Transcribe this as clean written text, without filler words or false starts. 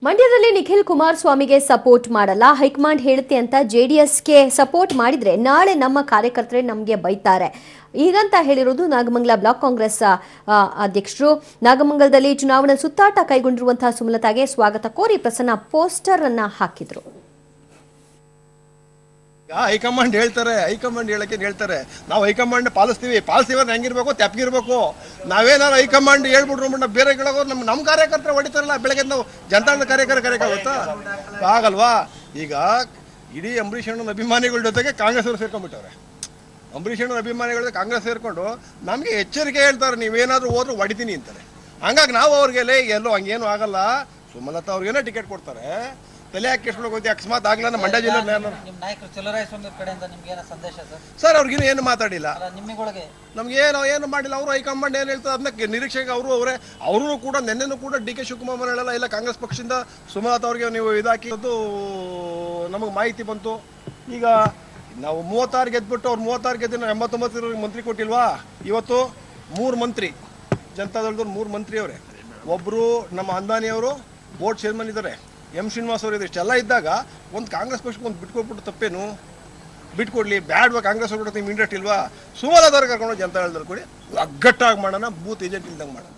ಮಂಡ್ಯದಲ್ಲಿ ನಿಖಿಲ್ ಕುಮಾರಸ್ವಾಮಿಗೆ ಸಪೋರ್ಟ್ ಮಾಡಲ್ಲ, ಹೈಕಮಾಂಡ್ ಹೇಳುತ್ತೆ ಅಂತ ಜೆಡಿಎಸ್ಗೆ ಸಪೋರ್ಟ್ ಮಾಡಿದ್ರೆ ನಾಳೆ ನಮ್ಮ ಕಾರ್ಯಕರ್ತರೇ ನಮಗೆ ಬೈತಾರೆ ಈಗಂತ ಹೇಳಿರೋದು ನಾಗಮಂಗಲ ಬ್ಲಾಕ್ ಕಾಂಗ್ರೆಸ್ ಅಧ್ಯಕ್ಷರು. ನಾಗಮಂಗಲದಲ್ಲಿ ಚುನಾವಣಾ ಸುತ್ತಾಟ ಕೈಗೊಂಡಿರುವಂತಹ ಸುಮಲತಾಗೆ ಸ್ವಾಗತ ಕೋರಿ ಪ್ರಸನ್ನ ಪೋಸ್ಟರ್ ಅನ್ನ ಹಾಕಿದ್ರು. ಹೈಕಮಾಂಡ್ ಹೇಳ್ತಾರೆ, ಹೈಕಮಾಂಡ್ ಹೇಳ್ತಾರೆ ನಾವು ಹೈಕಮಾಂಡ್ ಪಾಲಿಸ್ತೀವಿ ಹೆಂಗಿರ್ಬೇಕು ತೆಪ್ಪಗಿರ್ಬೇಕು. ನಾವೇನಾದ್ರು ಹೈಕಮಾಂಡ್ ಹೇಳ್ಬಿಟ್ರು ಬೇರೆ ಕೇಳೋರು ನಮ್ಮ ಕಾರ್ಯಕರ್ತರ ಹೊಡಿತಾರಲ್ಲ. ಬೆಳಗ್ಗೆ ನಾವು ಜನತಾದ ಕಾರ್ಯಕ್ಕಾಗುತ್ತಾ? ಆಗಲ್ವಾ? ಈಗ ಇಡೀ ಅಂಬರೀಷ್ ಅಣ್ಣನ ಅಭಿಮಾನಿಗಳ ಜೊತೆಗೆ ಕಾಂಗ್ರೆಸ್ ಅವರು ಸೇರ್ಕೊಂಡ್ಬಿಟ್ಟವ್ರೆ. ಅಂಬರೀಷ್ ಅಣ್ಣನ ಅಭಿಮಾನಿಗಳ ಜೊತೆ ಕಾಂಗ್ರೆಸ್ ಸೇರ್ಕೊಂಡು ನಮಗೆ ಎಚ್ಚರಿಕೆ ಹೇಳ್ತಾರೆ, ನೀವೇನಾದ್ರೂ ಹೋದ್ರು ಹೊಡಿತೀನಿ ಅಂತಾರೆ. ಹಂಗಾಗಿ ನಾವು ಅವ್ರಿಗೆ ಎಲ್ಲೋ ಹಂಗೇನು ಆಗಲ್ಲ, ಸುಮಲತಾ ಅವ್ರಿಗೇನೋ ಟಿಕೆಟ್ ಕೊಡ್ತಾರೆ, ತಲೆ ಹಾಕಿಸ್ಕೊಳಕ್ ಹೋಗ್ತೀವಿ. ಅಕಸ್ಮಾತ್ ಆಗ್ಲ ಮಂಡ್ಯ ಜಿಲ್ಲೆ ಸರ್ ಅವ್ರಿಗಿನ್ನೂ ಏನು ಮಾತಾಡಿಲ್ಲ, ನಮ್ಗೇನು ಮಾಡಿಲ್ಲ. ಅವರು ಹೈಕಮಾಂಡ್ ಏನು ಹೇಳ್ತಾರೆ ಅದನ್ನ ನಿರೀಕ್ಷೆಗೆ ಅವರು ಕೂಡ ನಿನ್ನೆನೂ ಕೂಡ ಡಿ.ಕೆ. ಶಿವಕುಮಾರ್ ಹೇಳಲ್ಲ, ಇಲ್ಲ ಕಾಂಗ್ರೆಸ್ ಪಕ್ಷದಿಂದ ಸುಮಲತಾ ಅವ್ರಿಗೆ ನೀವು ಇದಾಕಿದ್ದು ನಮಗೆ ಮಾಹಿತಿ ಬಂತು. ಈಗ ನಾವು 36 ಗೆದ್ಬಿಟ್ಟು ಅವ್ರು 36 ಗೆದ್ದು 89 ಮಂತ್ರಿ ಕೊಟ್ಟಿಲ್ವಾ? ಇವತ್ತು 3 ಮಂತ್ರಿ ಜನತಾದಳದವ್ರು 3 ಮಂತ್ರಿ ಅವರೇ. ಒಬ್ಬರು ನಮ್ಮ ಅಂದಾನಿಯವರು ಬೋರ್ಡ್ ಚೇರ್ಮನ್ ಇದ್ದಾರೆ, ಎಂ ಶ್ರೀನಿವಾಸ್ ಅವರು. ಇಷ್ಟೆಲ್ಲ ಇದ್ದಾಗ ಒಂದು ಕಾಂಗ್ರೆಸ್ ಪಕ್ಷಕ್ಕೆ ಒಂದು ಬಿಟ್ಕೊಟ್ಬಿಟ್ಟು ತಪ್ಪೇನು? ಬಿಟ್ಕೊಡ್ಲಿ, ಬ್ಯಾಡ್ವಾ ಕಾಂಗ್ರೆಸ್ ಅವ್ರ ಟೀಮ್ ಇಂಟ್ರೆಸ್ಟ್ ಇಲ್ವಾ? ಸುಮಲತಾದವ್ರು ಕರ್ಕೊಂಡು ಜನತಾದಳದವ್ರು ಕೊಡಿ, ಒಗ್ಗಟ್ಟಾಗಿ ಮಾಡೋಣ, ಬೂತ್ ಏಜೆಂಟ್ ಇಲ್ದಂಗೆ ಮಾಡೋಣ.